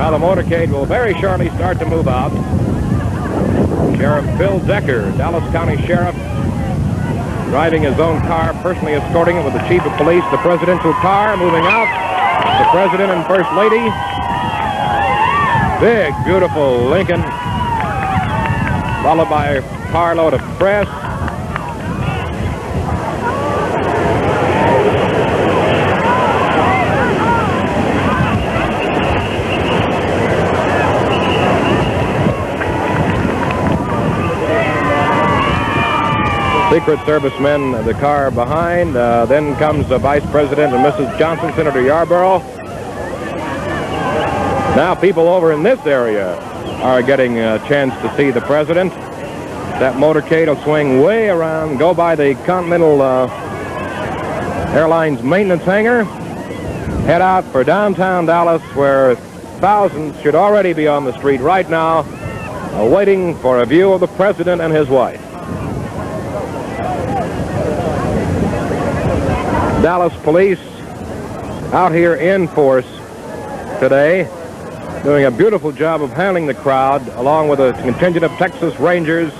Now the motorcade will very shortly start to move out. Sheriff Bill Decker, Dallas County Sheriff, driving his own car, personally escorting it with the Chief of Police, the presidential car moving out. The President and First Lady. Big, beautiful Lincoln, followed by a carload of press. Secret Service men, the car behind. Then comes the Vice President and Mrs. Johnson, Senator Yarborough. Now people over in this area are getting a chance to see the President. That motorcade will swing way around, go by the Continental Airlines maintenance hangar, head out for downtown Dallas, where thousands should already be on the street right now, waiting for a view of the President and his wife. Dallas police out here in force today, doing a beautiful job of handling the crowd, along with a contingent of Texas Rangers.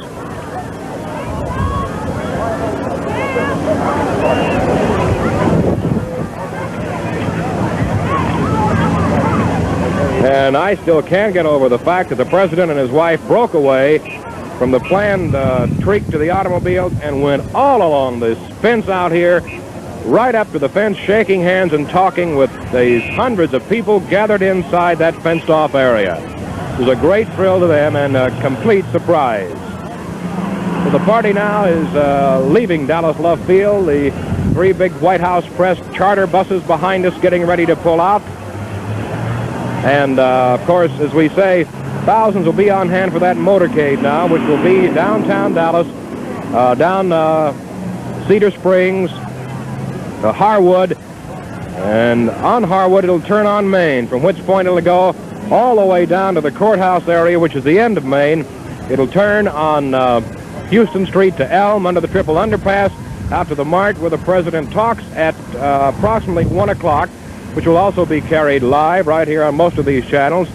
And I still can't get over the fact that the President and his wife broke away from the planned trek to the automobiles and went all along this fence out here, right up to the fence, shaking hands and talking with these hundreds of people gathered inside that fenced-off area. It was a great thrill to them and a complete surprise. So the party now is leaving Dallas Love Field. The three big White House press charter buses behind us getting ready to pull out. And, of course, as we say, thousands will be on hand for that motorcade now, which will be downtown Dallas, down Cedar Springs, Harwood, and on Harwood it'll turn on Main, from which point it'll go all the way down to the courthouse area, which is the end of Main. It'll turn on Houston Street to Elm under the triple underpass, out to the Mart where the President talks at approximately 1 o'clock, which will also be carried live right here on most of these channels.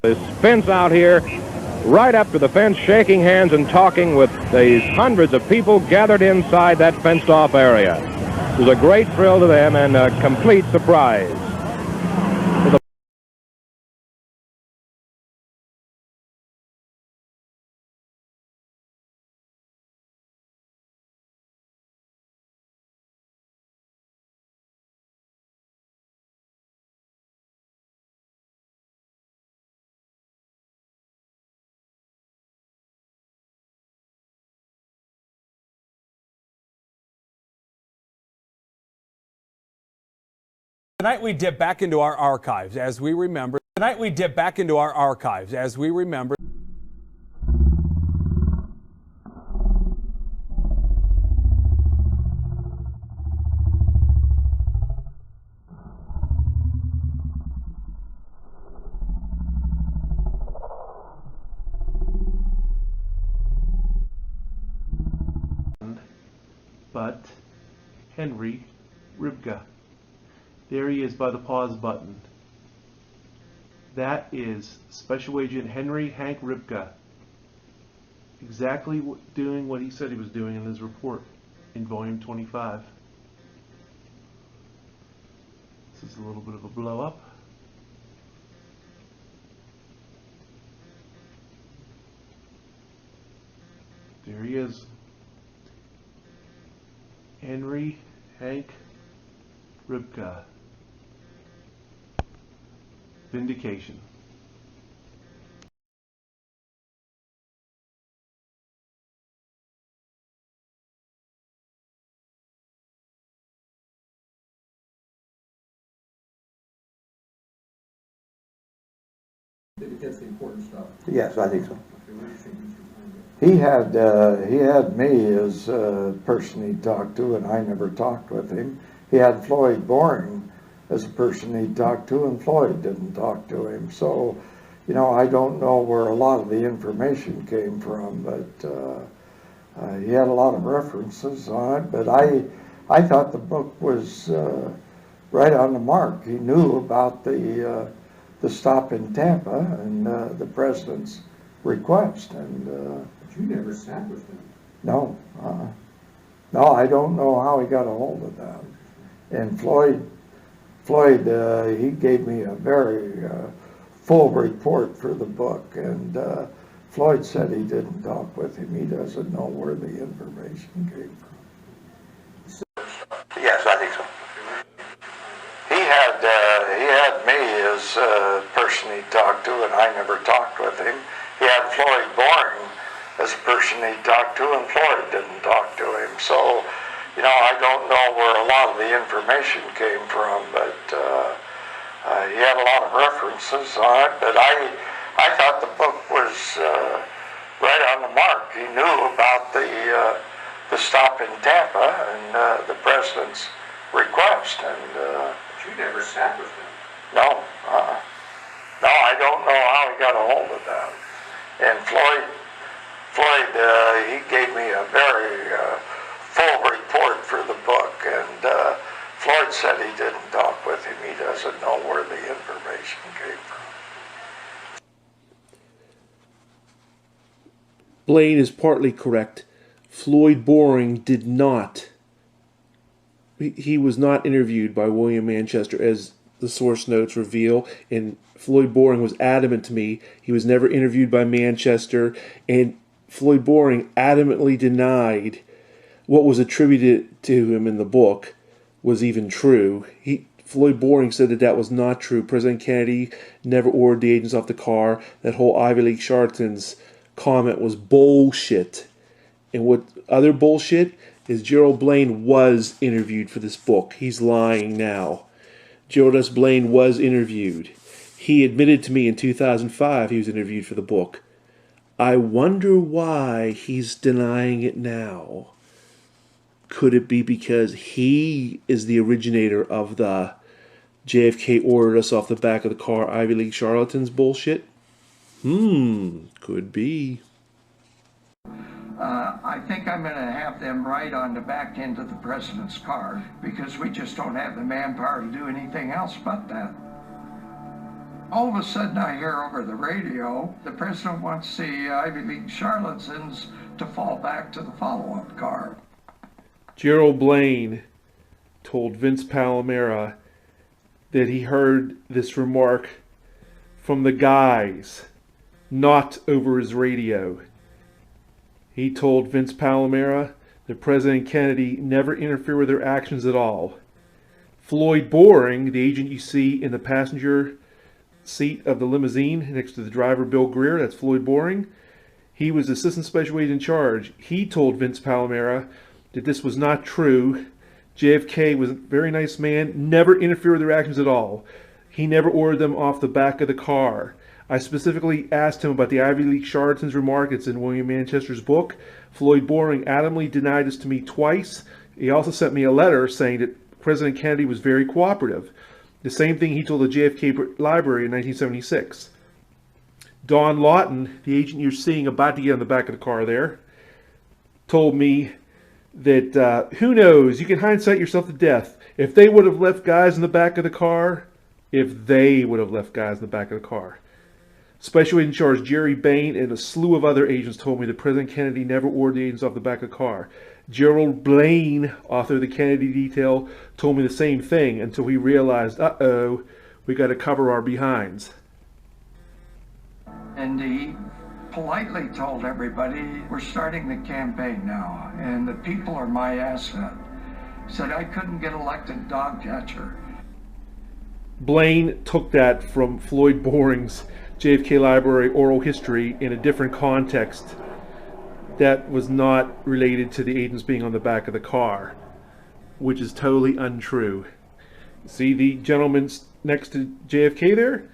This fence out here, right up to the fence, shaking hands and talking with these hundreds of people gathered inside that fenced-off area. It was a great thrill to them and a complete surprise. Tonight we dip back into our archives as we remember. Tonight we dip back into our archives as we remember. But Henry Ribka. There he is by the pause button. That is Special Agent Henry Hank Ribka. Exactly doing what he said he was doing in his report in volume 25. This is a little bit of a blow up. There he is. Henry Hank Ribka. Vindication. Did it get the important stuff? Yes, I think so. Okay, what do you think, Mr. Ponder? He had me as a person he talked to, and I never talked with him. He had Floyd Boring as a person he talked to, and Floyd didn't talk to him. So, you know, I don't know where a lot of the information came from, but he had a lot of references on it. But I thought the book was right on the mark. He knew about the stop in Tampa and the president's request, and But you never sat with him. no, no, I don't know how he got a hold of that. And Floyd, he gave me a very full report for the book, and Floyd said he didn't talk with him. He doesn't know where the information came from. Yes, I think so. He had me as a person he talked to, and I never talked with him. He had Floyd Boring as a person he talked to, and Floyd didn't talk to him. So, you know, I don't know where a lot of the information came from, but he had a lot of references on it. But I thought the book was right on the mark. He knew about the stop in Tampa and the president's request, and But you never sat with him. no, no, I don't know how he got a hold of that. And Floyd, he gave me a very full report for the book, and Floyd said he didn't talk with him. He doesn't know where the information came from. Blaine is partly correct. Floyd Boring did not. He was not interviewed by William Manchester, as the source notes reveal, and Floyd Boring was adamant to me he was never interviewed by Manchester, and Floyd Boring adamantly denied what was attributed to him in the book was even true. Floyd Boring said that was not true. President Kennedy never ordered the agents off the car. That whole Ivy League charlatans comment was bullshit. And what other bullshit is, Gerald Blaine was interviewed for this book. He's lying now. Gerald S. Blaine was interviewed. He admitted to me in 2005 he was interviewed for the book. I wonder why he's denying it now. Could it be because he is the originator of the JFK ordered us off the back of the car Ivy League charlatans bullshit? Could be. I think I'm going to have them ride on the back end of the president's car, because we just don't have the manpower to do anything else but that. All of a sudden I hear over the radio, the president wants the Ivy League charlatans to fall back to the follow-up car. Gerald Blaine told Vince Palomera that he heard this remark from the guys, not over his radio. He told Vince Palomera that President Kennedy never interfered with their actions at all. Floyd Boring, the agent you see in the passenger seat of the limousine next to the driver Bill Greer, that's Floyd Boring, he was Assistant Special Agent in charge. He told Vince Palomera that this was not true, JFK was a very nice man, never interfered with their actions at all. He never ordered them off the back of the car. I specifically asked him about the Ivy League charlatans remark. It's in William Manchester's book. Floyd Boring adamantly denied this to me twice. He also sent me a letter saying that President Kennedy was very cooperative. The same thing he told the JFK library in 1976. Don Lawton, the agent you're seeing about to get on the back of the car there, told me that, who knows, you can hindsight yourself to death. If they would have left guys in the back of the car, Special Agent Charge Jerry Bain and a slew of other agents told me that President Kennedy never ordered the agents off the back of the car. Gerald Blaine, author of the Kennedy Detail, told me the same thing until he realized, uh-oh, we got to cover our behinds. And he politely told everybody, we're starting the campaign now, and the people are my asset. Said I couldn't get elected dog catcher. Blaine took that from Floyd Boring's JFK Library oral history in a different context that was not related to the agents being on the back of the car, which is totally untrue. See the gentleman next to JFK there?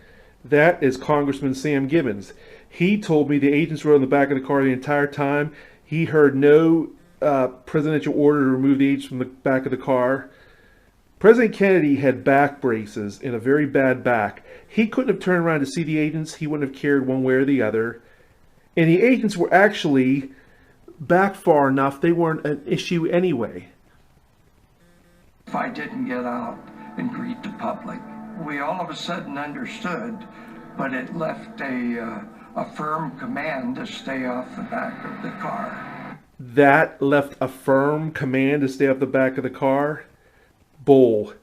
That is Congressman Sam Gibbons. He told me the agents were on the back of the car the entire time. He heard no presidential order to remove the agents from the back of the car. President Kennedy had back braces and a very bad back. He couldn't have turned around to see the agents. He wouldn't have cared one way or the other. And the agents were actually back far enough, they weren't an issue anyway. If I didn't get out and greet the public, we all of a sudden understood, but it left a firm command to stay off the back of the car. That left a firm command to stay off the back of the car? Bull.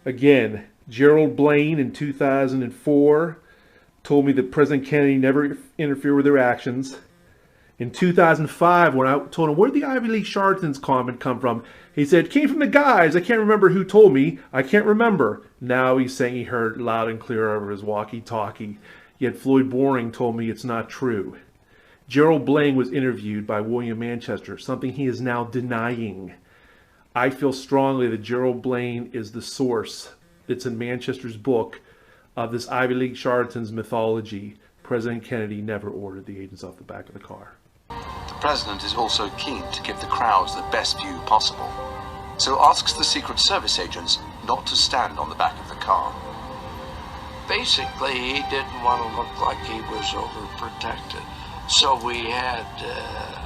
Again, Gerald Blaine in 2004 told me that President Kennedy never interfered with their actions. In 2005, when I told him, where did the Ivy League charlatans comment come from? He said, it came from the guys. I can't remember who told me. I can't remember. Now he's saying he heard loud and clear over his walkie-talkie. Yet Floyd Boring told me it's not true. Gerald Blaine was interviewed by William Manchester, something he is now denying. I feel strongly that Gerald Blaine is the source. It's in Manchester's book of this Ivy League charlatans mythology. President Kennedy never ordered the agents off the back of the car. The president is also keen to give the crowds the best view possible, so asks the Secret Service agents not to stand on the back of the car. Basically, he didn't want to look like he was overprotected. So we had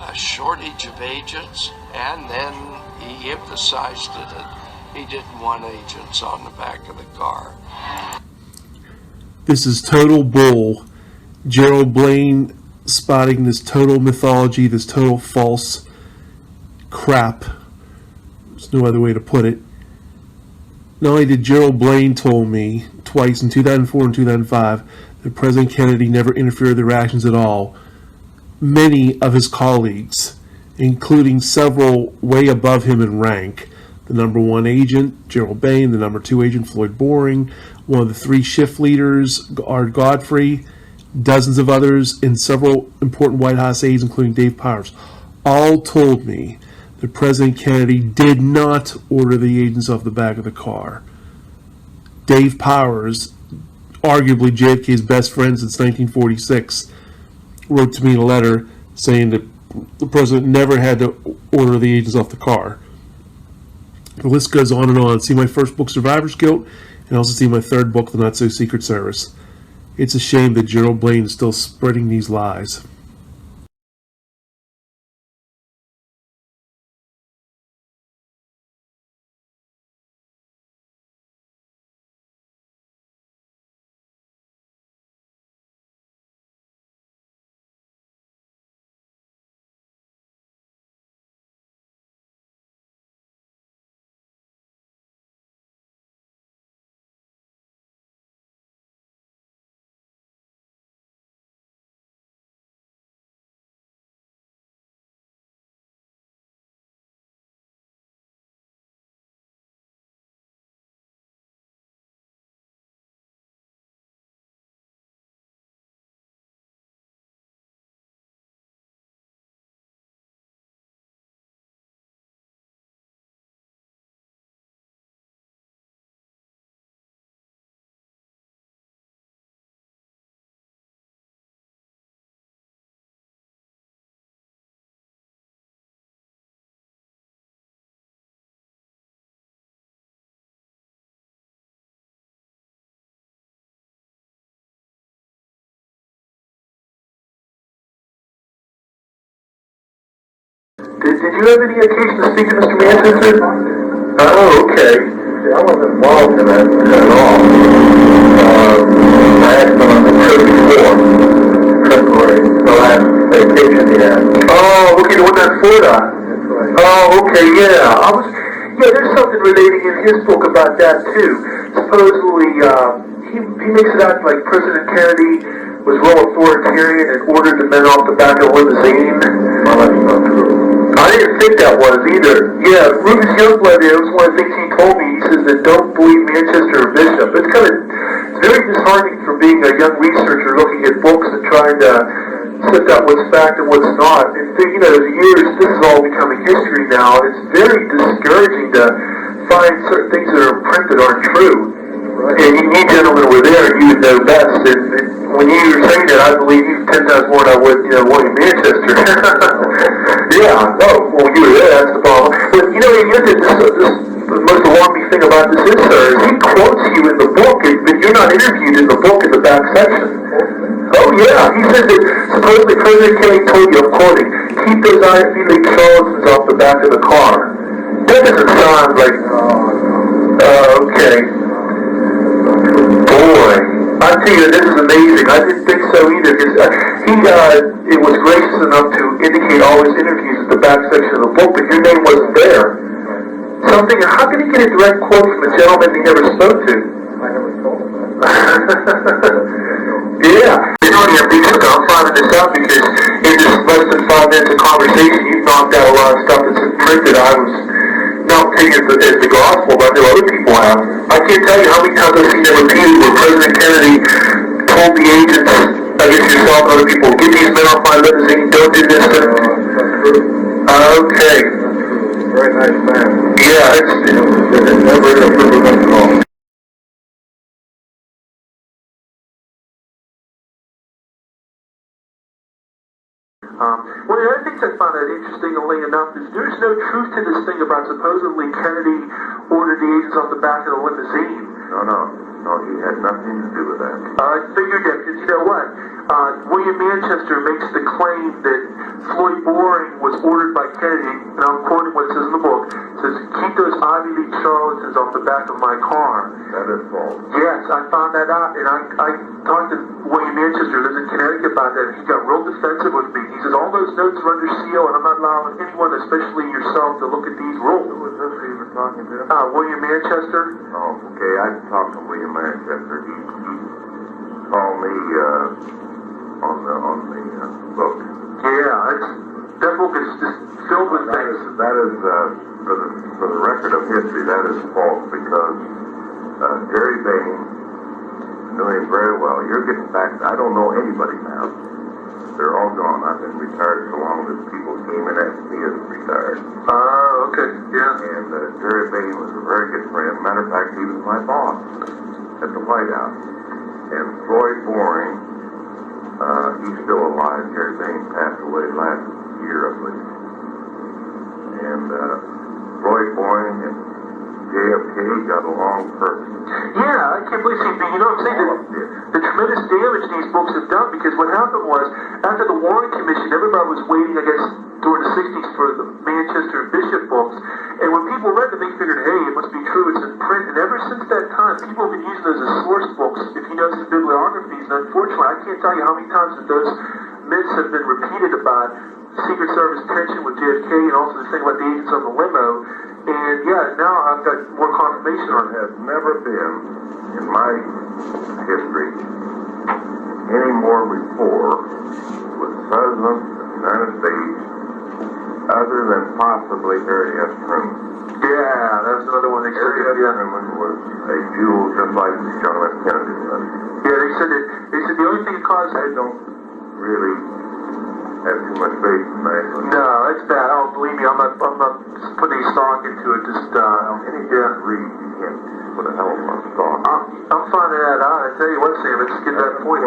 a shortage of agents, and then he emphasized it that he didn't want agents on the back of the car. This is total bull. Gerald Blaine spotting this total mythology, this total false crap. There's no other way to put it. Not only did Gerald Blaine told me twice in 2004 and 2005 that President Kennedy never interfered with their actions at all, many of his colleagues, including several way above him in rank, the number 1 agent, Gerald Bain, the number 2 agent, Floyd Boring, one of the 3 shift leaders, Art Godfrey, dozens of others, and several important White House aides, including Dave Powers, all told me that President Kennedy did not order the agents off the back of the car. Dave Powers, arguably JFK's best friend since 1946, wrote to me in a letter saying that the president never had to order the agents off the car. The list goes on and on. See my first book, Survivor's Guilt, and also see my third book, The Not So Secret Service. It's a shame that Gerald Blaine is still spreading these lies. Did you have any occasion to speak to Mr. Manchester? Oh, okay. I wasn't involved in that at all. I asked him on the trip before, February, the last vacation he had. Oh, okay, the one in Florida. That's right. Oh, okay, yeah. There's something relating in his book about that too. Supposedly, he makes it out like President Kennedy was real authoritarian and ordered the men off the back of a limousine. Well, that's not true. I didn't think that was either. Yeah, Rufus Youngblood, it was one of the things he told me. He says that don't believe Manchester or Bishop. It's very disheartening for being a young researcher looking at books and trying to sift out what's fact and what's not. And as years, this is all becoming history now. It's very discouraging to find certain things that are printed aren't true. Right. And you gentlemen were there, and you would know best. And when you were saying that, I believe you 10 times more than I would, William Manchester. Yeah, no, well, you were there, that's the problem. But, the most alarming thing about this is, sir, is he quotes you in the book, but you're not interviewed in the book in the back section. Oh, yeah, he says that supposedly President Kennedy told you, I'm quoting, keep those Ivy League charlatans off the back of the car. That doesn't sound like... okay. Boy, I tell you, this is amazing. I didn't think so either, because it was gracious enough to indicate all his interviews at the back section of the book, but your name wasn't there. So I'm thinking, how can he get a direct quote from a gentleman he never spoke to? I never told him that. Yeah. I'm finding this out because in just less than 5 minutes of conversation, you've knocked out a lot of stuff that's printed. I was not taking it as the gospel, but I know other people have. I can't tell you how many times I've seen it repeated where President Kennedy told the agents, I guess yourself and other people, get these men off my limousine, don't do this. Okay. Very nice man. Yeah, it's never at all. One of the other things I found out interestingly enough is there's no truth to this thing about supposedly Kennedy ordered the agents off the back of the limousine. No, he had nothing to do with that. I figured that because you know what? William Manchester makes the claim that Floyd Boring was ordered by Kennedy, and I'm quoting what it says in the book, it says, keep those Ivy League charlatans off the back of my car. That is false. Yes, I found that out, and I talked to William Manchester, who lives in Connecticut, about that, and he got real defensive with me. He says, all those notes are under seal, and I'm not allowing anyone, especially yourself, to look at these rules. Who was this you were talking to? William Manchester. Oh, okay, I talked to William Manchester. He called me on the book. Yeah, that book is just filled with things. That is for the record of history, that is false because Jerry Bain knew him very well. You're getting back. I don't know anybody now. They're all gone. I've been retired so long that people came and asked me as retired. Okay, yeah. And Jerry Bain was a very good friend. Matter of fact, he was my boss at the White House. And Floyd Boring, he's still alive. Jerry Bain passed away last year, I believe. And Floyd Boring and JFK got along perfect. Yeah, I can't believe it. You know what I'm saying? The tremendous damage these books have done, because what happened was, after the Warren Commission, everybody was waiting, I guess, during the 60s for the Manchester and Bishop books. And when people read them, they figured, hey, it must be true, it's in print. And ever since that time, people have been using those as source books. If you notice the bibliographies, and unfortunately, I can't tell you how many times that those myths have been repeated about Secret Service tension with JFK and also the thing about the agents on the limo. And yeah, now I've got more confirmation on it. There has never been, in my history, any more rapport with the President of the United States other than possibly Harry S. Truman. Yeah, that's another one they said. Harry S. Truman was a jewel just like John F. Kennedy was. Yeah, they said the only thing that caused... I don't really have too much faith in that. No, it's bad. Oh, believe me, I'm not putting any stock into it. Just any read, you can't put a hell of a lot of stock. I'm finding that out. I tell you what, Sam, let's get that point.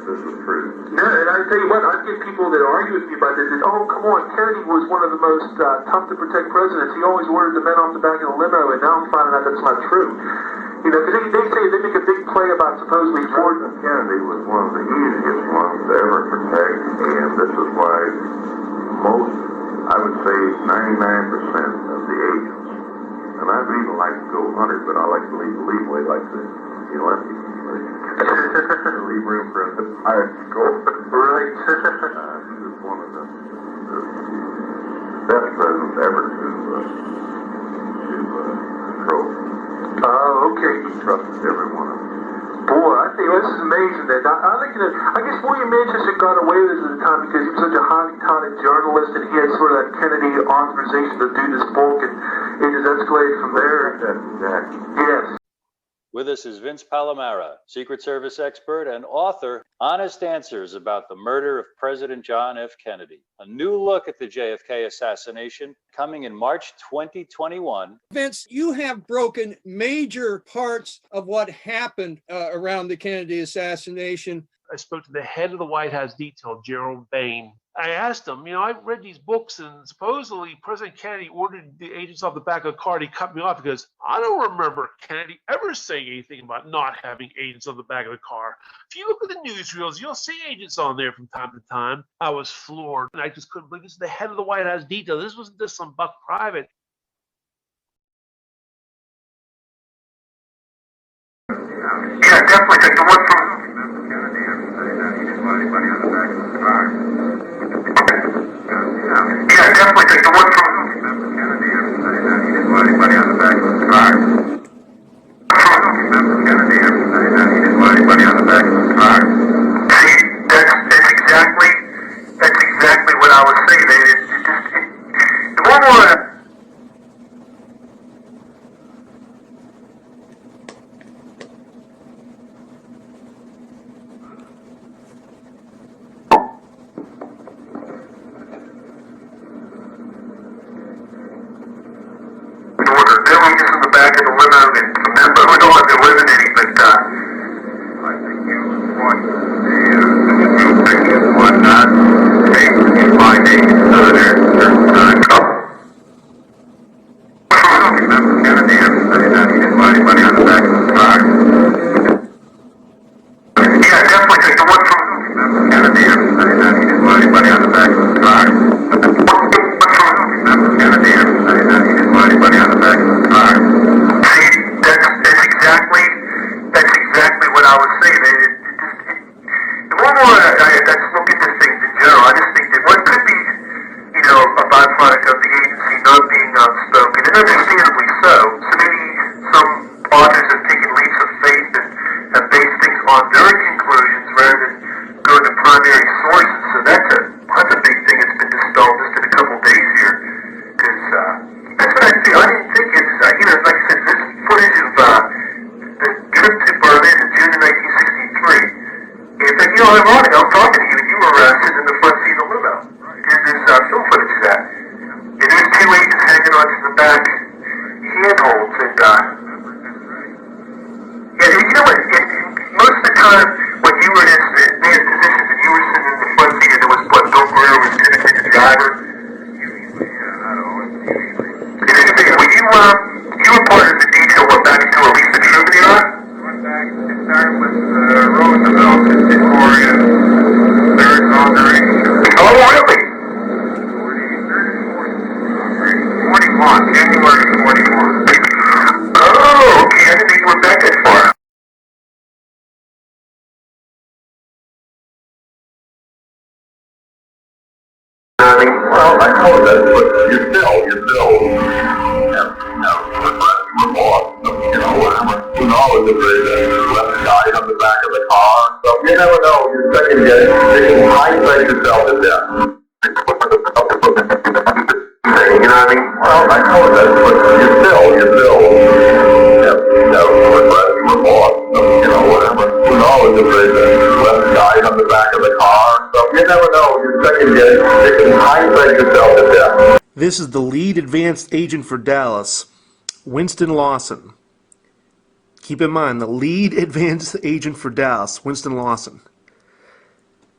This is true. Yeah, and I tell you what, I get people that argue with me about this. Oh, come on, Kennedy was one of the most tough to protect presidents. He always ordered the men off the back of the limo, and now I'm finding out that's not true. You know, because they say they make a big play about supposedly Ford. Kennedy was one of the easiest ones to ever protect, and this is why most I would say 99% of the agents, and I'd even like to go 100, but I like to leave leeway, like the lefty. Leave room for a higher score. Right. He was one of the best presidents ever to control. Oh, okay. He trusted every one of them. Boy, I think this is amazing. That I guess William Manchester got away with this at the time because he was such a highly touted journalist, and he had sort of that Kennedy authorization to do this book, and it just escalated from there. Exactly. Yes. With us is Vince Palomara, Secret Service expert and author, Honest Answers about the murder of President John F. Kennedy. A new look at the JFK assassination coming in March 2021. Vince, you have broken major parts of what happened around the Kennedy assassination. I spoke to the head of the White House detail, Gerald Bain. I asked him, I've read these books, and supposedly President Kennedy ordered the agents off the back of the car. And he cut me off because I don't remember Kennedy ever saying anything about not having agents on the back of the car. If you look at the newsreels, you'll see agents on there from time to time. I was floored, and I just couldn't believe this is the head of the White House detail. This wasn't just some buck private. Yeah, definitely. Take the one from Kennedy and say that he didn't want anybody on the back of the car. Yeah, definitely. Take the one from Kennedy and say that he didn't want anybody on the back of the car. Kennedy and say that he didn't want anybody on the back of the car. See, that's exactly what I was saying. The one more. Back of the limo, and from that moment on, there wasn't any, but I think you want the whatnot, they find Kennedy and say that he didn't want anybody on the back of the car. Yeah, definitely take the one from Kennedy and say that he didn't want anybody on the back of the car. Kennedy and say that he didn't want anybody on the back of the car. That's exactly what I was saying. The one more I just look at these things in general, I just think that what could be, a byproduct of the agency not being outspoken, and understandably so. So maybe some authors have taken leaps of faith and have based things on their conclusions rather than go to primary sources. So that's a big thing that's been dispelled just in a couple days here. Because that's what I feel. I didn't think it was, like I said, this footage of the trip to Berlin in June of 1963. It's like, ironic, I'm talking to you, and you were sitting in the front seat of the limo. There's film footage of that. And there's two agents hanging onto the back handholds, and what? Most of the time, when you were in positions and you were sitting in the front seat, and there was what Bill Greer was typically the driver. You were part of the detail went back to at least the Trubidor? Went back to start with Roosevelt and Victoria, third inauguration. Oh, really? 41, January 41. Oh, okay, I didn't think you were back that far. Well, I know that, but you're still, who knows if there's a left guy on the back of the car. So you never know. You're second guessing. You can hindsight yourself to death. You know what I mean? Well, I know that, but you're still, you were lost. Whatever. Who knows if there's a left guy on the back of the car. So you never know. You're second guessing. You can hindsight yourself to death. This is the lead advanced agent for Dallas, Winston Lawson. Keep in mind, the lead advanced agent for Dallas, Winston Lawson.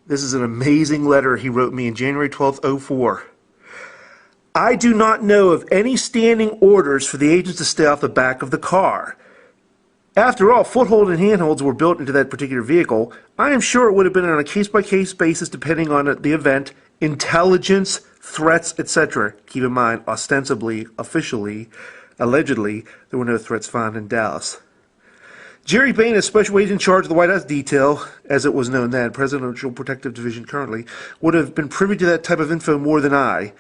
This is an amazing letter he wrote me in January 12th, 2004. I do not know of any standing orders for the agents to stay off the back of the car. After all, foothold and handholds were built into that particular vehicle. I am sure it would have been on a case-by-case basis depending on the event, intelligence, threats, etc. Keep in mind, ostensibly, officially, allegedly, there were no threats found in Dallas. Jerry Bain, a special agent in charge of the White House detail, as it was known then, Presidential Protective Division currently, would have been privy to that type of info more than I.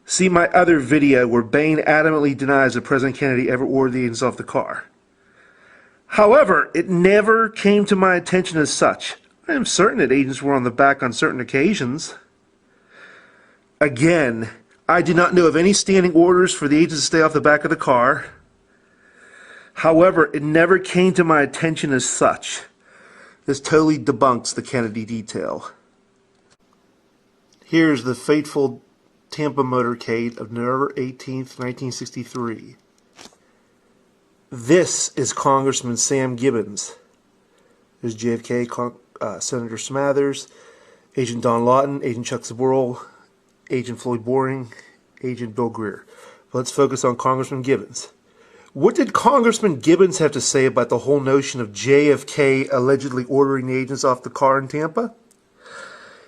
See my other video where Bain adamantly denies that President Kennedy ever ordered the agents off the car. However, it never came to my attention as such. I am certain that agents were on the back on certain occasions. Again, I do not know of any standing orders for the agents to stay off the back of the car. However, it never came to my attention as such. This totally debunks the Kennedy detail. Here's the fateful Tampa motorcade of November 18th, 1963. This is Congressman Sam Gibbons. There's JFK, Senator Smathers, Agent Don Lawton, Agent Chuck Sborel, Agent Floyd Boring, Agent Bill Greer. Let's focus on Congressman Gibbons. What did Congressman Gibbons have to say about the whole notion of JFK allegedly ordering the agents off the car in Tampa?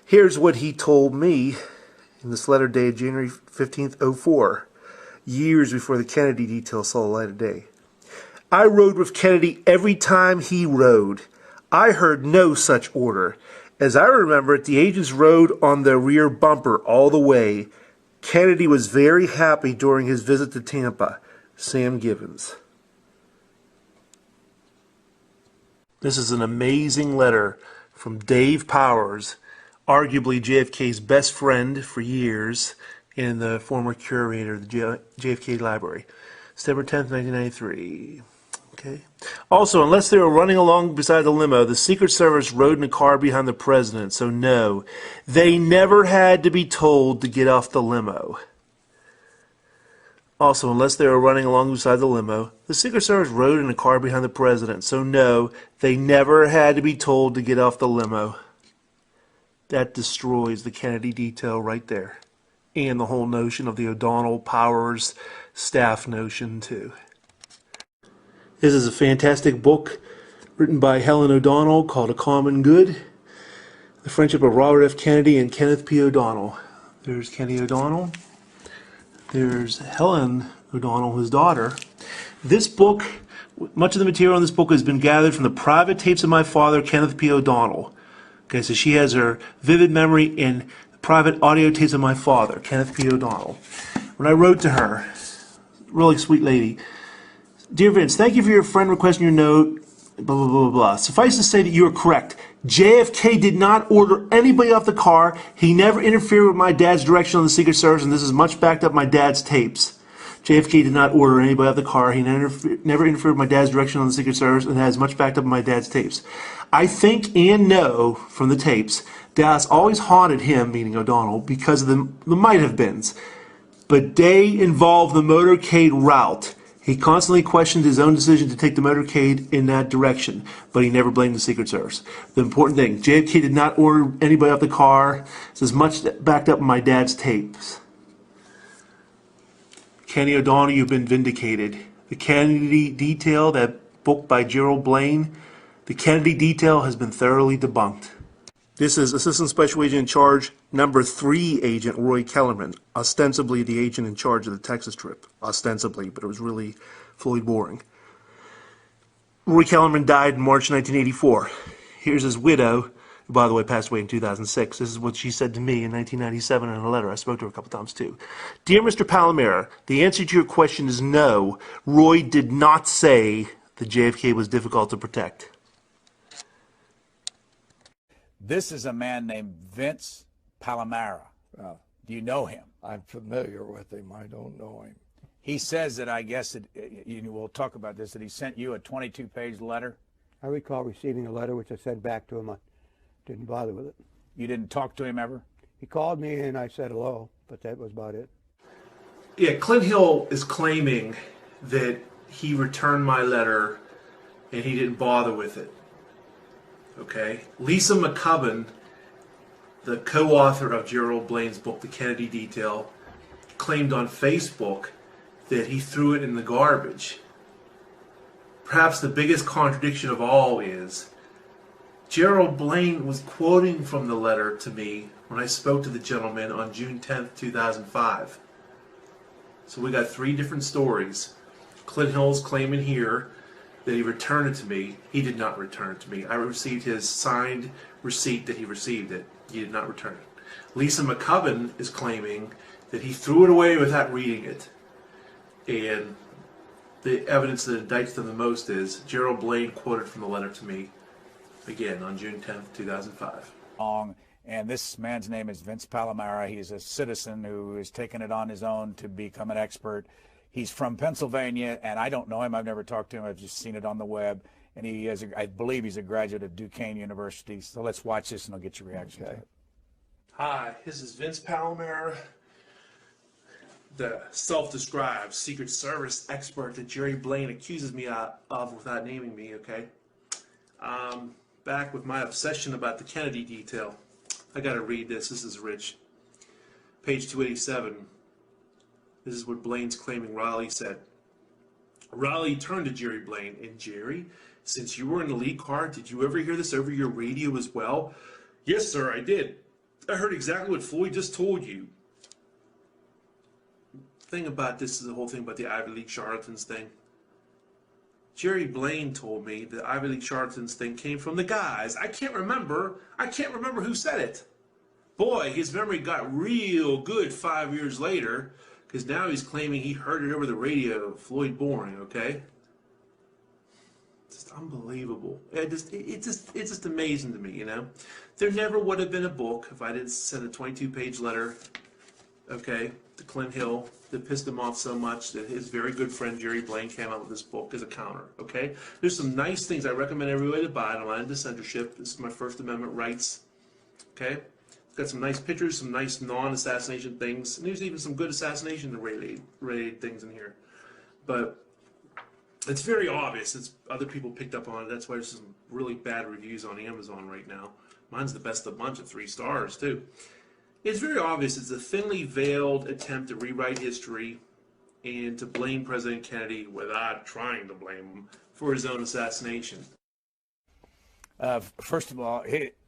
Here's what he told me in this letter dated January 15th, 04, years before the Kennedy detail saw the light of day. I rode with Kennedy every time he rode. I heard no such order. As I remember it, the agents rode on the rear bumper all the way. Kennedy was very happy during his visit to Tampa. Sam Gibbons. This is an amazing letter from Dave Powers, arguably JFK's best friend for years and the former curator of the JFK Library. September 10th, 1993. Okay. Also, unless they were running along beside the limo, the Secret Service rode in a car behind the president, so no, they never had to be told to get off the limo. Also, unless they were running along beside the limo, the Secret Service rode in a car behind the president, so no, they never had to be told to get off the limo. That destroys the Kennedy detail right there. And the whole notion of the O'Donnell Powers staff notion, too. This is a fantastic book written by Helen O'Donnell called A Common Good, The Friendship of Robert F. Kennedy and Kenneth P. O'Donnell. There's Kenny O'Donnell. There's Helen O'Donnell, his daughter. This book, much of the material in this book has been gathered from the private tapes of my father, Kenneth P. O'Donnell. Okay, so she has her vivid memory in the private audio tapes of my father, Kenneth P. O'Donnell. When I wrote to her, really sweet lady, Dear Vince, thank you for your friend requesting your note, blah, blah, blah, blah. Suffice to say that you are correct. JFK did not order anybody off the car. He never interfered with my dad's direction on the Secret Service, and this is much backed up my dad's tapes. JFK did not order anybody off the car. He never interfered with my dad's direction on the Secret Service, and that is much backed up in my dad's tapes. I think and know from the tapes, Dallas always haunted him, meaning O'Donnell, because of the might-have-beens. But they involved the motorcade route. He constantly questioned his own decision to take the motorcade in that direction, but he never blamed the Secret Service. The important thing, JFK did not order anybody off the car. This is much backed up in my dad's tapes. Kenny O'Donnell, you've been vindicated. The Kennedy detail, that book by Gerald Blaine, the Kennedy detail has been thoroughly debunked. This is Assistant Special Agent in Charge, number 3 Agent Roy Kellerman, ostensibly the agent in charge of the Texas trip. Ostensibly, but it was really Floyd Boring. Roy Kellerman died in March 1984. Here's his widow, who, by the way, passed away in 2006. This is what she said to me in 1997 in a letter. I spoke to her a couple times, too. Dear Mr. Palomera, the answer to your question is no. Roy did not say that JFK was difficult to protect. This is a man named Vince Palomera. Do you know him? I'm familiar with him. I don't know him. He says that, I guess, we'll talk about this, that he sent you a 22-page letter. I recall receiving a letter which I sent back to him. I didn't bother with it. You didn't talk to him ever? He called me and I said hello, but that was about it. Yeah, Clint Hill is claiming that he returned my letter and he didn't bother with it. Okay, Lisa McCubbin, the co-author of Gerald Blaine's book, The Kennedy Detail, claimed on Facebook that he threw it in the garbage. Perhaps the biggest contradiction of all is Gerald Blaine was quoting from the letter to me when I spoke to the gentleman on June 10th, 2005. So we got 3 different stories. Clint Hill's claiming here that he returned it to me. He did not return it to me. I received his signed receipt that he received it. He did not return it. Lisa McCubbin is claiming that he threw it away without reading it. And the evidence that indicts them the most is Gerald Blaine quoted from the letter to me, again, on June 10th, 2005. And this man's name is Vince Palomara. He's a citizen who has taken it on his own to become an expert. He's from Pennsylvania, and I don't know him. I've never talked to him. I've just seen it on the web. And he is, I believe he's a graduate of Duquesne University. So let's watch this, and I'll get your reaction to it. Hi, this is Vince Palomara, the self-described Secret Service expert that Jerry Blaine accuses me of without naming me, okay? Back with my obsession about the Kennedy detail. I gotta read this. This is rich. Page 287. This is what Blaine's claiming Raleigh said. Raleigh turned to Jerry Blaine. And Jerry, since you were in the lead car, did you ever hear this over your radio as well? Yes, sir, I did. I heard exactly what Floyd just told you. The thing about this is the whole thing about the Ivy League charlatans thing. Jerry Blaine told me the Ivy League charlatans thing came from the guys. I can't remember who said it. Boy, his memory got real good 5 years later, because now he's claiming he heard it over the radio, Floyd Boring, okay? Just unbelievable. It's just amazing to me, you know? There never would have been a book if I didn't send a 22-page letter, okay, to Clint Hill that pissed him off so much that his very good friend Jerry Blaine came out with this book as a counter, okay? There's some nice things I recommend everybody to buy. I don't mind censorship. This is my First Amendment rights, okay? It's got some nice pictures, some nice non-assassination things, and there's even some good assassination-related things in here. But it's very obvious. It's other people picked up on it. That's why there's some really bad reviews on Amazon right now. Mine's the best of the bunch at 3 stars, too. It's very obvious it's a thinly veiled attempt to rewrite history and to blame President Kennedy without trying to blame him for his own assassination. First of all,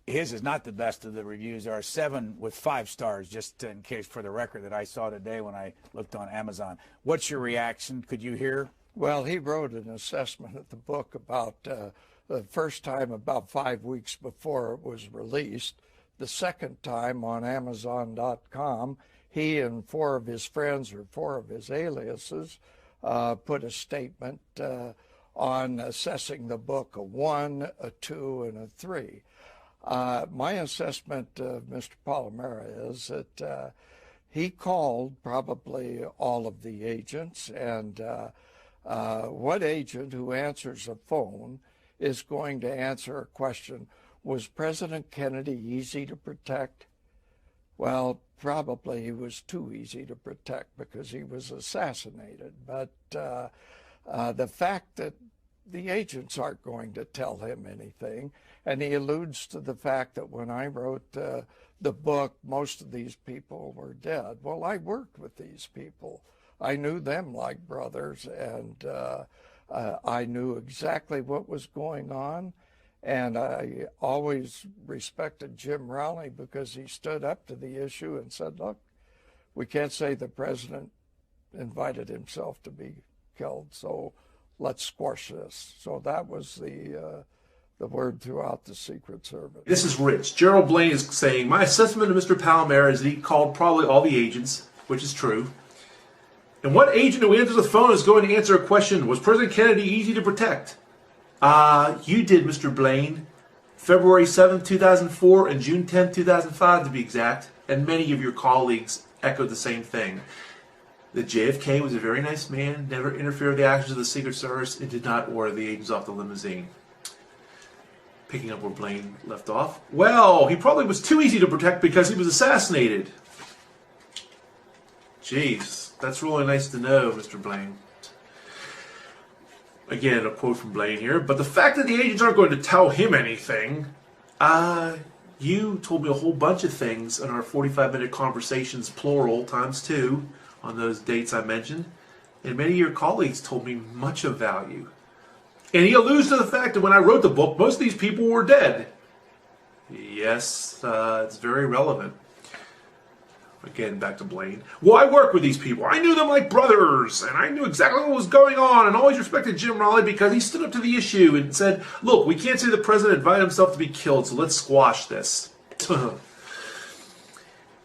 his is not the best of the reviews. There are 7 with 5 stars, just in case for the record, that I saw today when I looked on Amazon. What's your reaction? Could you hear? Well, he wrote an assessment of the book about the first time about 5 weeks before it was released. The second time on Amazon.com, he and 4 of his friends, or 4 of his aliases, put a statement on assessing the book, a 1, a 2, and a 3. My assessment of Mr. Palomara is that he called probably all of the agents, and what agent who answers a phone is going to answer a question, was President Kennedy easy to protect? Well, probably he was too easy to protect because he was assassinated. But the fact that the agents aren't going to tell him anything, and he alludes to the fact that when I wrote the book, most of these people were dead. Well, I worked with these people. I knew them like brothers, and I knew exactly what was going on. And I always respected Jim Rowley because he stood up to the issue and said, look, we can't say the president invited himself to be killed, so let's squash this. So that was the word throughout the Secret Service. This is rich. Gerald Blaine is saying, my assessment of Mr. Palomara is that he called probably all the agents, which is true. And what agent who answers the phone is going to answer a question, was President Kennedy easy to protect? You did, Mr. Blaine. February 7th, 2004 and June 10th, 2005 to be exact. And many of your colleagues echoed the same thing. That JFK was a very nice man, never interfered with the actions of the Secret Service, and did not order the agents off the limousine. Picking up where Blaine left off. Well, he probably was too easy to protect because he was assassinated. Jeez, that's really nice to know, Mr. Blaine. Again, a quote from Blaine here. But the fact that the agents aren't going to tell him anything, you told me a whole bunch of things in our 45-minute conversations, plural, times 2, on those dates I mentioned. And many of your colleagues told me much of value. And he alludes to the fact that when I wrote the book, most of these people were dead. Yes, it's very relevant. Again, back to Blaine. Well, I work with these people. I knew them like brothers, and I knew exactly what was going on, and always respected Jim Raleigh because he stood up to the issue and said, look, we can't say the president invited himself to be killed, so let's squash this.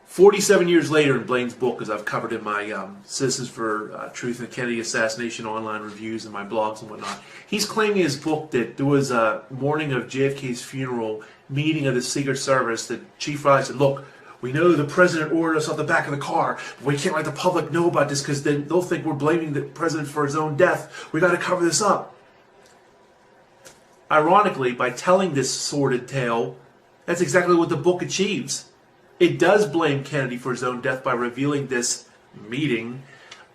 47 years later in Blaine's book, as I've covered in my Citizens for Truth and Kennedy Assassination online reviews and my blogs and whatnot, he's claiming in his book that there was a morning of JFK's funeral meeting of the Secret Service that Chief Riley said, look, we know the president ordered us off the back of the car, but we can't let the public know about this because then they'll think we're blaming the president for his own death. We got to cover this up. Ironically, by telling this sordid tale, that's exactly what the book achieves. It does blame Kennedy for his own death by revealing this meeting.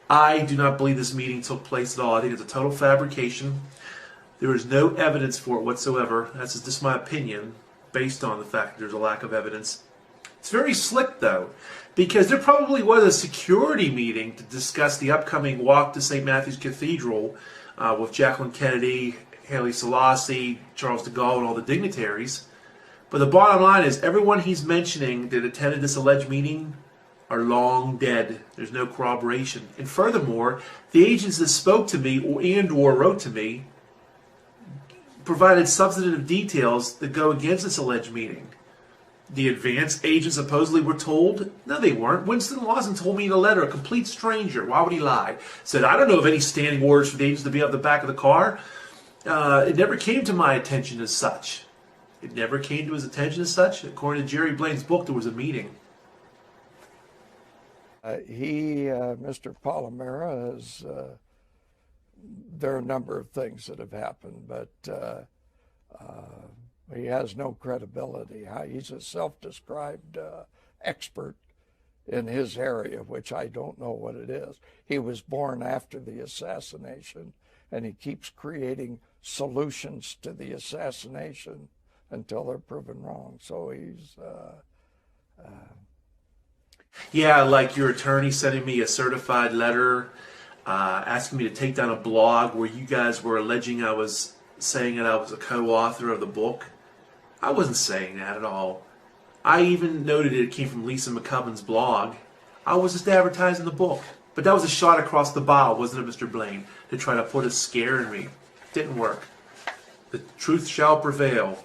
I do not believe this meeting took place at all. I think it's a total fabrication. There is no evidence for it whatsoever. That's just my opinion, based on the fact that there's a lack of evidence. It's very slick, though, because there probably was a security meeting to discuss the upcoming walk to St. Matthew's Cathedral with Jacqueline Kennedy, Haile Selassie, Charles de Gaulle, and all the dignitaries. But the bottom line is everyone he's mentioning that attended this alleged meeting are long dead. There's no corroboration. And furthermore, the agents that spoke to me or wrote to me provided substantive details that go against this alleged meeting. The advance agents supposedly were told. No, they weren't. Winston Lawson told me in a letter, a complete stranger. Why would he lie? Said, I don't know of any standing orders for the agents to be up the back of the car. It never came to my attention as such. It never came to his attention as such. According to Jerry Blaine's book, there was a meeting. Mr. Palomera, there are a number of things that have happened, but he has no credibility. He's a self-described expert in his area, which I don't know what it is. He was born after the assassination, and he keeps creating solutions to the assassination until they're proven wrong. So he's... Yeah, like your attorney sending me a certified letter asking me to take down a blog where you guys were alleging I was saying that I was a co-author of the book. I wasn't saying that at all. I even noted it came from Lisa McCubben's blog. I was just advertising the book. But that was a shot across the bow, wasn't it, Mr. Blaine? To try to put a scare in me. Didn't work. The truth shall prevail.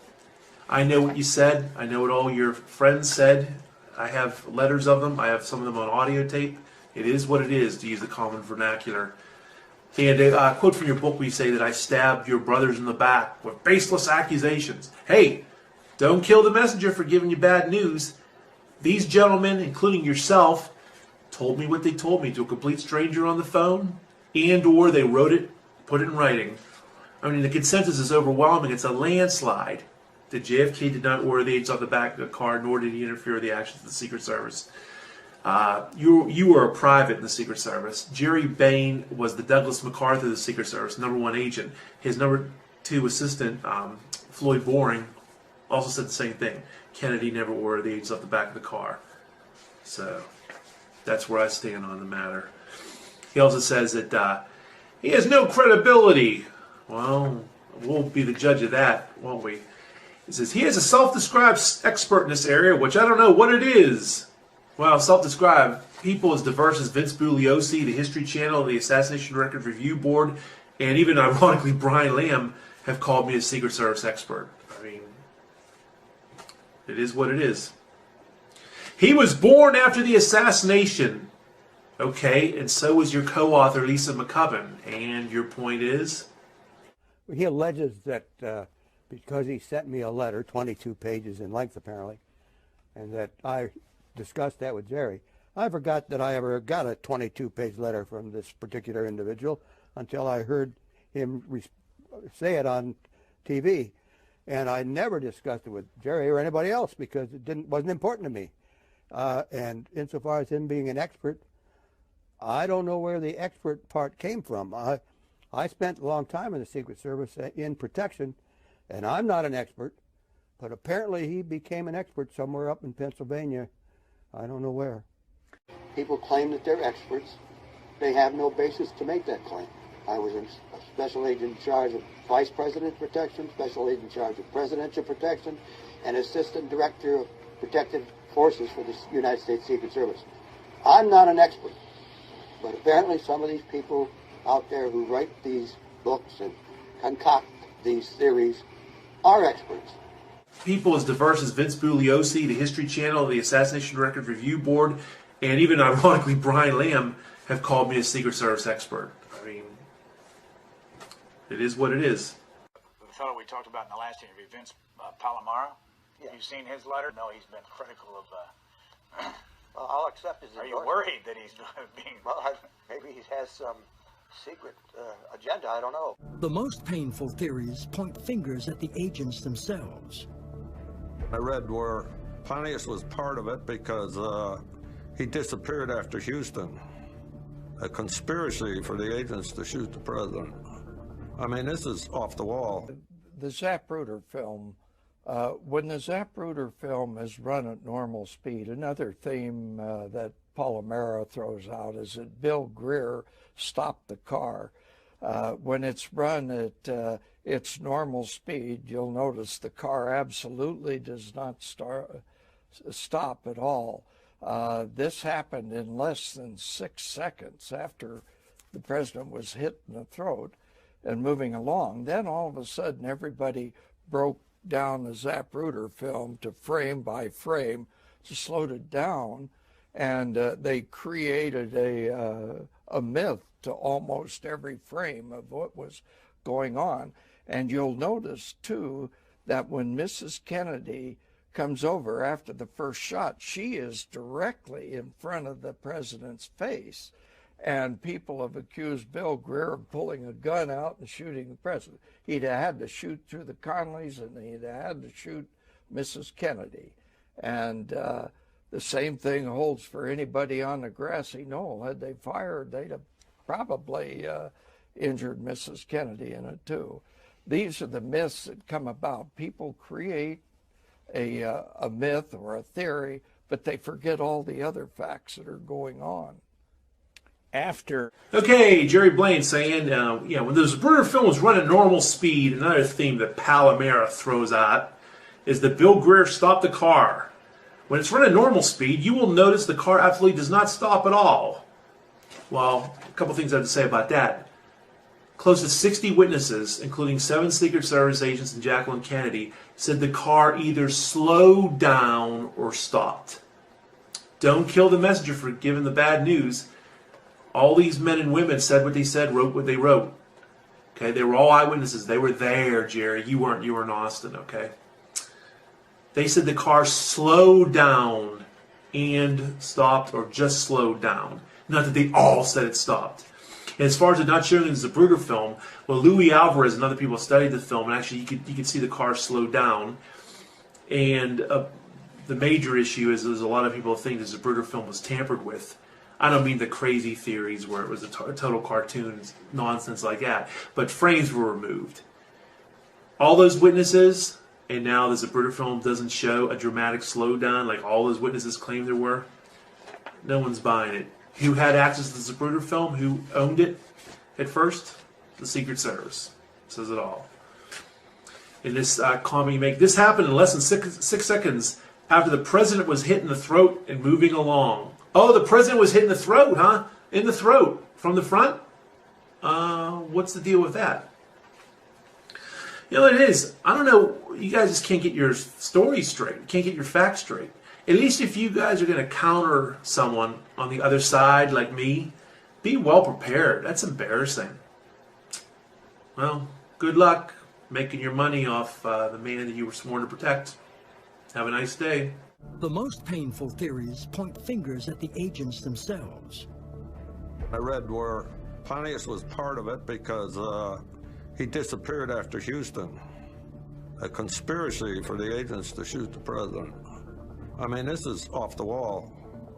I know what you said. I know what all your friends said. I have letters of them. I have some of them on audio tape. It is what it is, to use the common vernacular. And a quote from your book where you say that I stabbed your brothers in the back with baseless accusations. Hey, don't kill the messenger for giving you bad news. These gentlemen, including yourself, told me what they told me to a complete stranger on the phone, and or they wrote it, put it in writing. I mean, the consensus is overwhelming. It's a landslide that JFK did not order the agents off the back of the car, nor did he interfere with the actions of the Secret Service. You were a private in the Secret Service. Jerry Bain was the Douglas MacArthur of the Secret Service, #1 agent. His #2 assistant, Floyd Boring, also said the same thing. Kennedy never ordered the agents off the back of the car. So that's where I stand on the matter. He also says that he has no credibility. Well, we'll be the judge of that, won't we? He says he is a self-described expert in this area, which I don't know what it is. Well, self-described people as diverse as Vince Bugliosi, the History Channel, the Assassination Records Review Board, and even ironically Brian Lamb have called me a Secret Service expert. I mean, it is what it is. He was born after the assassination. Okay, and so was your co-author Lisa McCubben. And your point is? He alleges that because he sent me a letter, 22 pages in length apparently, and that I discussed that with Jerry. I forgot that I ever got a 22-page letter from this particular individual until I heard him say it on TV. And I never discussed it with Jerry or anybody else because it wasn't important to me. And insofar as him being an expert, I don't know where the expert part came from. I spent a long time in the Secret Service in protection, and I'm not an expert, but apparently he became an expert somewhere up in Pennsylvania. I don't know where. People claim that they're experts. They have no basis to make that claim. I was a special agent in charge of vice president protection, special agent in charge of presidential protection, and Assistant Director of Protective Forces for the United States Secret Service. I'm not an expert, but apparently some of these people out there who write these books and concoct these theories are experts. People as diverse as Vince Bugliosi, the History Channel, the Assassination Record Review Board, and even ironically Brian Lamb have called me a Secret Service expert. I mean, it is what it is. The fellow we talked about in the last interview, Vince Palomara, you've seen his letter? No, he's been critical of... Well, I'll accept his Are endorsement. you worried that he's being... Well, maybe he has some secret agenda, I don't know. The most painful theories point fingers at the agents themselves. I read where Pontius was part of it because he disappeared after Houston. A conspiracy for the agents to shoot the president. I mean, this is off the wall. The Zapruder film, when the Zapruder film is run at normal speed, another theme that Palomara throws out is that Bill Greer stopped the car. When it's run at its normal speed, you'll notice the car absolutely does not stop at all. This happened in less than 6 seconds after the president was hit in the throat and moving along. Then all of a sudden everybody broke down the Zapruder film to frame by frame, to slowed it down, and they created a myth to almost every frame of what was going on. And you'll notice too that when Mrs. Kennedy comes over after the first shot, she is directly in front of the president's face. And people have accused Bill Greer of pulling a gun out and shooting the president. He'd have had to shoot through the Conleys, and he'd have had to shoot Mrs. Kennedy. And the same thing holds for anybody on the grassy knoll. Had they fired, they'd have probably injured Mrs. Kennedy in it too. These are the myths that come about. People create a myth or a theory, but they forget all the other facts that are going on. Okay, Jerry Blaine saying, when the Zapruder film was running normal speed, another theme that Palomara throws out is that Bill Greer stopped the car. When it's running normal speed, you will notice the car absolutely does not stop at all. Well, a couple things I have to say about that. Close to 60 witnesses, including 7 Secret Service agents and Jacqueline Kennedy, said the car either slowed down or stopped. Don't kill the messenger for giving the bad news. All these men and women said what they said, wrote what they wrote. Okay, they were all eyewitnesses. They were there, Jerry. You weren't. You were in Austin, okay? They said the car slowed down and stopped, or just slowed down. Not that they all said it stopped. And as far as it not showing in the Zapruder film, well, Louis Alvarez and other people studied the film, and actually you could see the car slow down. And the major issue is a lot of people think the Zapruder film was tampered with. I don't mean the crazy theories where it was a total cartoon nonsense like that, but frames were removed. All those witnesses, and now the Zapruder film doesn't show a dramatic slowdown like all those witnesses claimed there were. No one's buying it. Who had access to the Zapruder film? Who owned it at first? The Secret Service. Says it all. In this comment you make, this happened in less than six seconds after the president was hit in the throat and moving along. Oh, the president was hit in the throat, huh? In the throat. From the front? What's the deal with that? You know what it is? I don't know. You guys just can't get your story straight. Can't get your facts straight. At least if you guys are going to counter someone on the other side like me, be well prepared. That's embarrassing. Well, good luck making your money off the man that you were sworn to protect. Have a nice day. The most painful theories point fingers at the agents themselves. I read where Pontius was part of it because he disappeared after Houston. A conspiracy for the agents to shoot the president. I mean, this is off the wall.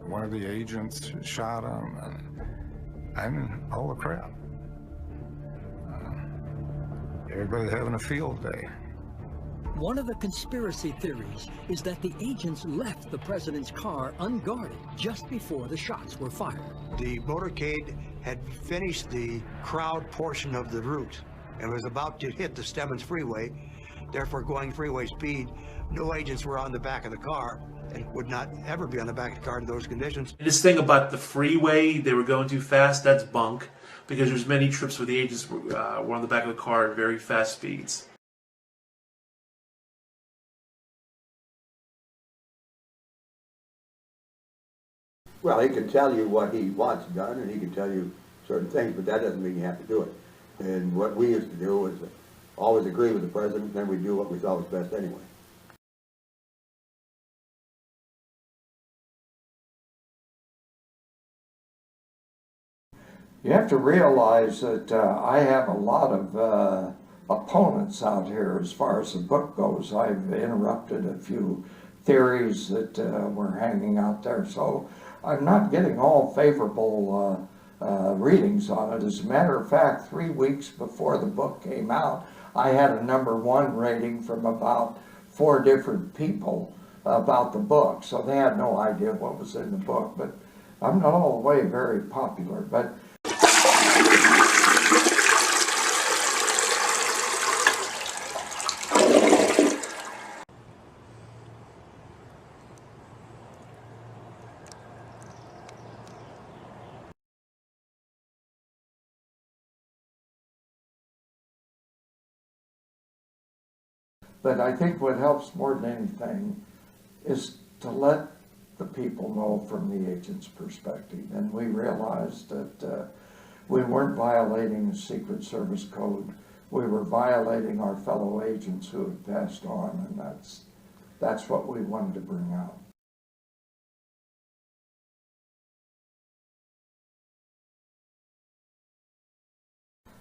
One of the agents shot him, and all the crap. Everybody's having a field day. One of the conspiracy theories is that the agents left the president's car unguarded just before the shots were fired. The motorcade had finished the crowd portion of the route and was about to hit the Stemmons Freeway. Therefore, going freeway speed, no agents were on the back of the car and would not ever be on the back of the car in those conditions. This thing about the freeway, they were going too fast, that's bunk, because there's many trips where the agents were on the back of the car at very fast speeds. Well, he can tell you what he wants done, and he can tell you certain things, but that doesn't mean you have to do it. And what we used to do was always agree with the president, and then we do what we thought was best anyway. You have to realize that I have a lot of opponents out here as far as the book goes. I've interrupted a few theories that were hanging out there, so I'm not getting all favorable readings on it. As a matter of fact, 3 weeks before the book came out, I had a #1 rating from about 4 different people about the book, so they had no idea what was in the book. But I'm not all the way very popular. But I think what helps more than anything is to let the people know from the agent's perspective. And we realized that we weren't violating the Secret Service code. We were violating our fellow agents who had passed on, and that's what we wanted to bring out.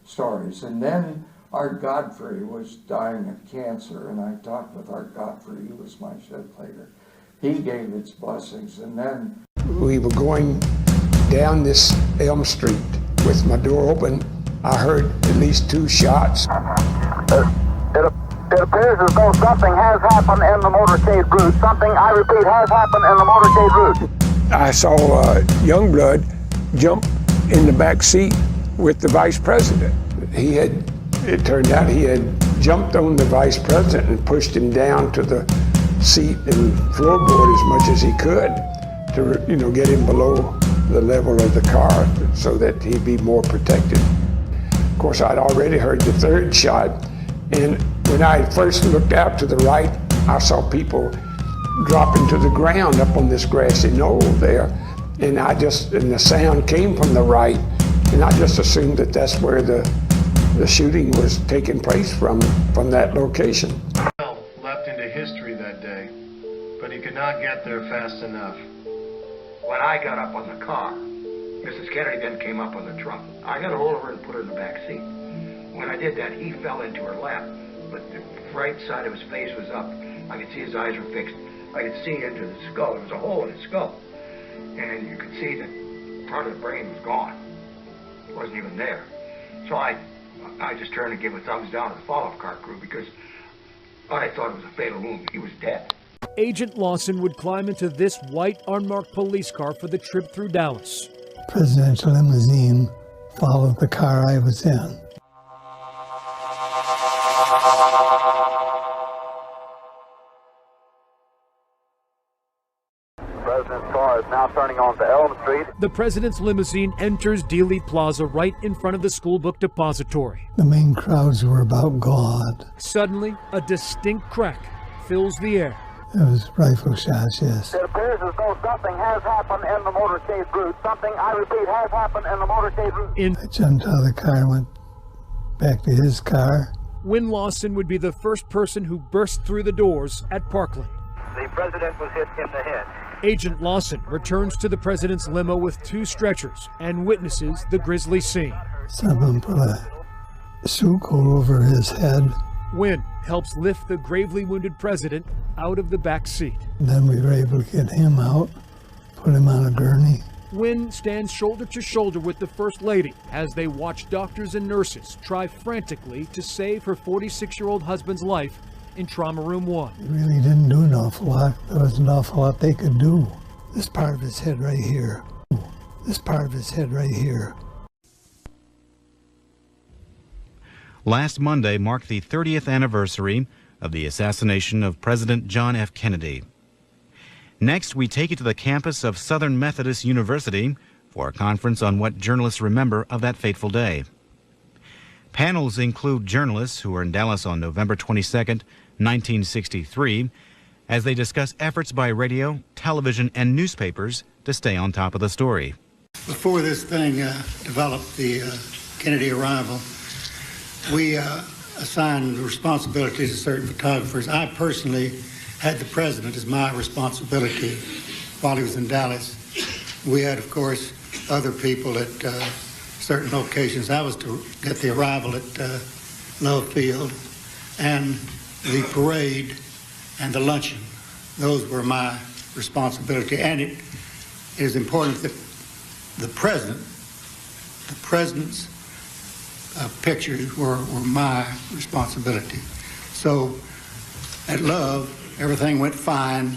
Stories. And then Art Godfrey was dying of cancer, and I talked with Art Godfrey. He was my shed later. He gave its blessings, and then we were going down this Elm Street with my door open. I heard at least 2 shots. It appears as though something has happened in the motorcade route. Something, I repeat, has happened in the motorcade route. I saw Youngblood jump in the back seat with the vice president. It turned out he had jumped on the vice president and pushed him down to the seat and floorboard as much as he could to, get him below the level of the car so that he'd be more protected. Of course, I'd already heard the 3rd shot, and when I first looked out to the right, I saw people dropping to the ground up on this grassy knoll there, and the sound came from the right, and I just assumed that that's where the shooting was taking place from that location. Leapt into history that day, but he could not get there fast enough. When I got up on the car, Mrs. Kennedy then came up on the trunk. I got a hold of her and put her in the back seat. When I did that, he fell into her lap, but the right side of his face was up. I could see his eyes were fixed. I could see into the skull. There was a hole in his skull, and you could see that part of the brain was gone. It wasn't even there. So I just turned and gave a thumbs down to the follow-up car crew because I thought it was a fatal wound. He was dead. Agent Lawson would climb into this white unmarked police car for the trip through Dallas. Presidential limousine followed the car I was in. President's car is now turning onto Elm Street. The president's limousine enters Dealey Plaza right in front of the school book depository. The main crowds were about God. Suddenly, a distinct crack fills the air. It was rifle shots, yes. It appears as though something has happened in the motorcade route. Something, I repeat, has happened in the motorcade route. I jumped out of the car and went back to his car. Win Lawson would be the first person who burst through the doors at Parkland. The president was hit in the head. Agent Lawson returns to the president's limo with 2 stretchers and witnesses the grisly scene. Someone put a suit coat over his head. Wynn helps lift the gravely wounded president out of the back seat. And then we were able to get him out, put him on a gurney. Wynn stands shoulder to shoulder with the First Lady as they watch doctors and nurses try frantically to save her 46-year-old husband's life in Trauma Room 1. He really didn't do an awful lot. There was an awful lot they could do. This part of his head right here. This part of his head right here. Last Monday marked the 30th anniversary of the assassination of President John F. Kennedy. Next, we take you to the campus of Southern Methodist University for a conference on what journalists remember of that fateful day. Panels include journalists who were in Dallas on November 22nd, 1963, as they discuss efforts by radio, television, and newspapers to stay on top of the story. Before this thing developed, the Kennedy arrival, we assigned responsibility to certain photographers. I personally had the president as my responsibility while he was in Dallas. We had, of course, other people at certain locations. I was to get the arrival at Love Field and the parade and the luncheon. Those were my responsibility. And it is important that the president's pictures were my responsibility. So at Love, everything went fine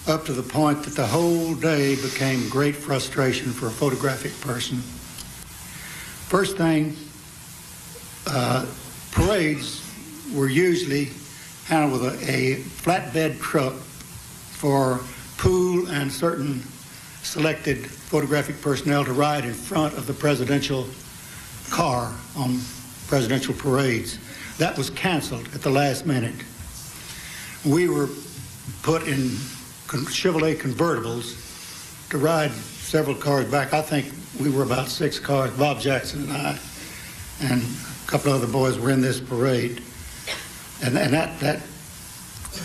up to the point that the whole day became great frustration for a photographic person. First thing, parades were usually handled with a flatbed truck for pool and certain selected photographic personnel to ride in front of the presidential car on presidential parades. That was canceled at the last minute. We were put in Chevrolet convertibles to ride several cars back. I think we were about 6 cars, Bob Jackson and I, and a couple of other boys were in this parade. And that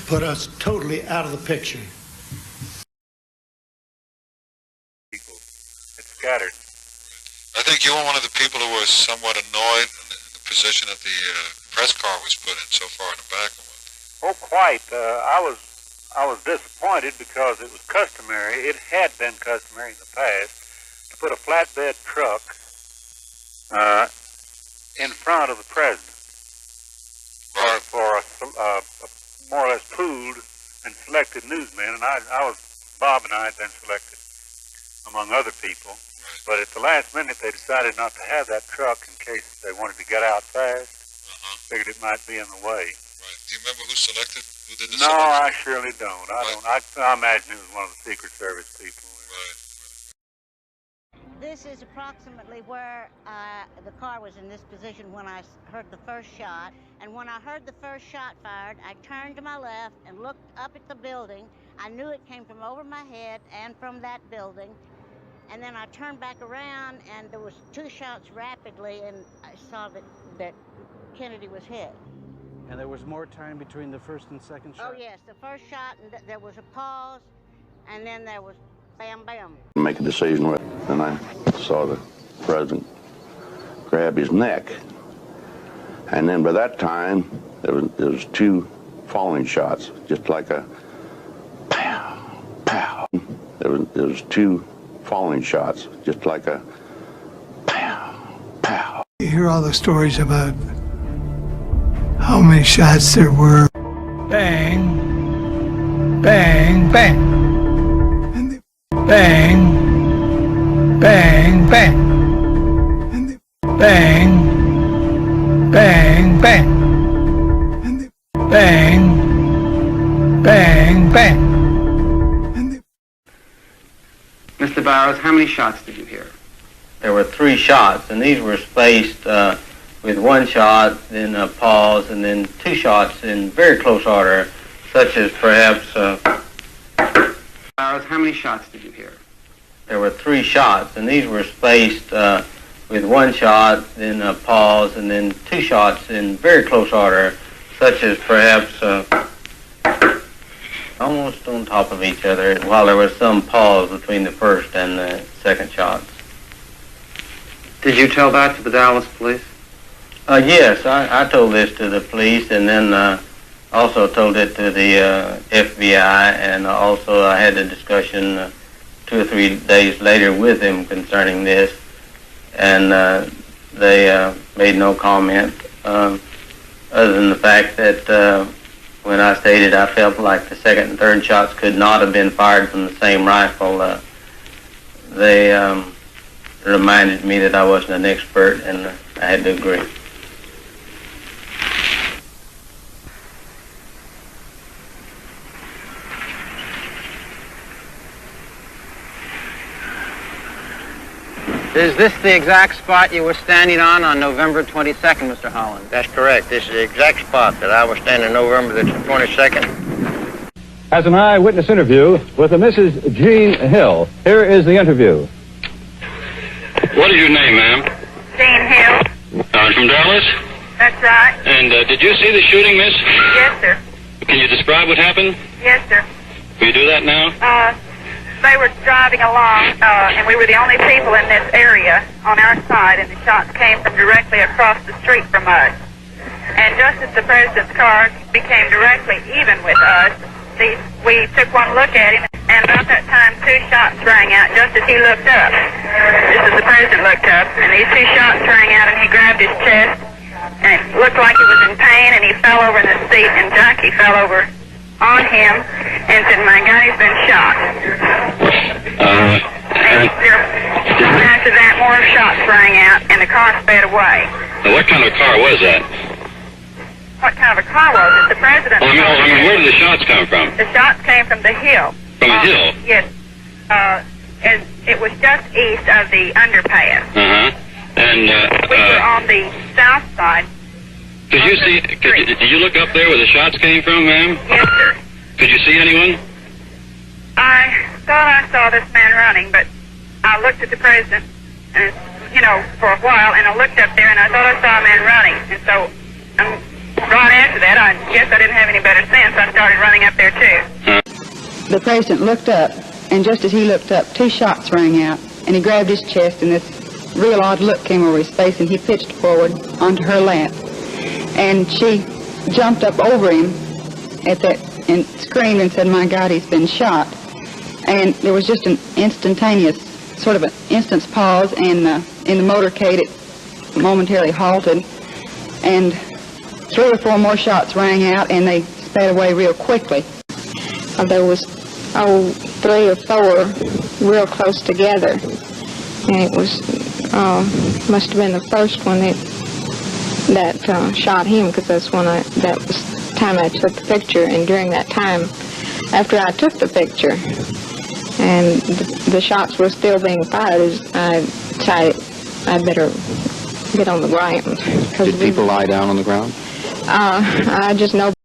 put us totally out of the picture. It's scattered. I think you were one of the people who was somewhat annoyed in the position that the press car was put in so far in the back. Oh, quite. I was disappointed because it was customary. It had been customary in the past to put a flatbed truck in front of the president for a more or less pooled and selected newsmen. And Bob and I had been selected among other people. But at the last minute, they decided not to have that truck in case they wanted to get out fast. Figured it might be in the way. Right. Do you remember who selected? Who did the No, selection? I surely don't. I imagine it was one of the Secret Service people. This is approximately where the car was in this position when I heard the first shot. And when I heard the first shot fired, I turned to my left and looked up at the building. I knew it came from over my head and from that building. And then I turned back around, and there was 2 shots rapidly, and I saw that Kennedy was hit. And there was more time between the first and second shot? Oh, yes. The first shot, and there was a pause, and then there was bam, bam. Make a decision with, and I saw the president grab his neck. And then by that time, there was 2 falling shots, just like a pow, pow. There was 2 falling shots, just like a pow, pow. You hear all the stories about how many shots there were. Bang, bang, bang. And the bang, bang, bang. And the bang, bang, bang. And the bang, bang, bang. Mr. Barrows, how many shots did you hear? There were 3 shots, and these were spaced with 1 shot, then a pause, and then 2 shots in very close order, such as perhaps... Barrows, how many shots did you hear? There were 3 shots, and these were spaced with 1 shot, then a pause, and then 2 shots in very close order, such as perhaps... almost on top of each other, while there was some pause between the first and the second shots. Did you tell that to the Dallas police? Yes, I told this to the police, and then also told it to the FBI, and also I had a discussion 2 or 3 days later with them concerning this, and they made no comment other than the fact that when I stated I felt like the second and third shots could not have been fired from the same rifle, they reminded me that I wasn't an expert, and I had to agree. Is this the exact spot you were standing on November 22nd, Mr. Holland? That's correct. This is the exact spot that I was standing November the 22nd. As an eyewitness interview with a Mrs. Jean Hill. Here is the interview. What is your name, ma'am? Jean Hill. From Dallas? That's right. And did you see the shooting, miss? Yes, sir. Can you describe what happened? Yes, sir. Will you do that now? They were driving along, and we were the only people in this area on our side, and the shots came from directly across the street from us. And just as the president's car became directly even with us, we took one look at him, and about that time 2 shots rang out just as he looked up. Just as the president looked up, and these 2 shots rang out, and he grabbed his chest, and it looked like he was in pain, and he fell over in the seat, and Jackie fell over on him and said, "My God, he's been shot." And after that, more shots rang out, and the car sped away. Now, what kind of a car was that? What kind of a car was it? The president's car. I mean, where did the shots come from? The shots came from the hill. From the hill? Yes. It was just east of the underpass. And we were on the south side. Did you see? Did you look up there where the shots came from, ma'am? Yes, sir. Could you see anyone? I thought I saw this man running, but I looked at the president, and for a while, and I looked up there, and I thought I saw a man running, and so right after that, I guess I didn't have any better sense. I started running up there too. The president looked up, and just as he looked up, 2 shots rang out, and he grabbed his chest, and this real odd look came over his face, and he pitched forward onto her lap. And she jumped up over him at that and screamed and said, "My God, he's been shot." And there was just an instantaneous, sort of an instant's pause, and in the motorcade it momentarily halted, and 3 or 4 more shots rang out, and they sped away real quickly. There was 3 or 4 real close together, and it was must have been the first one that shot him, because that was the time I took the picture. And during that time, after I took the picture and the shots were still being fired, I decided I better get on the ground. Did people lie down on the ground? I just know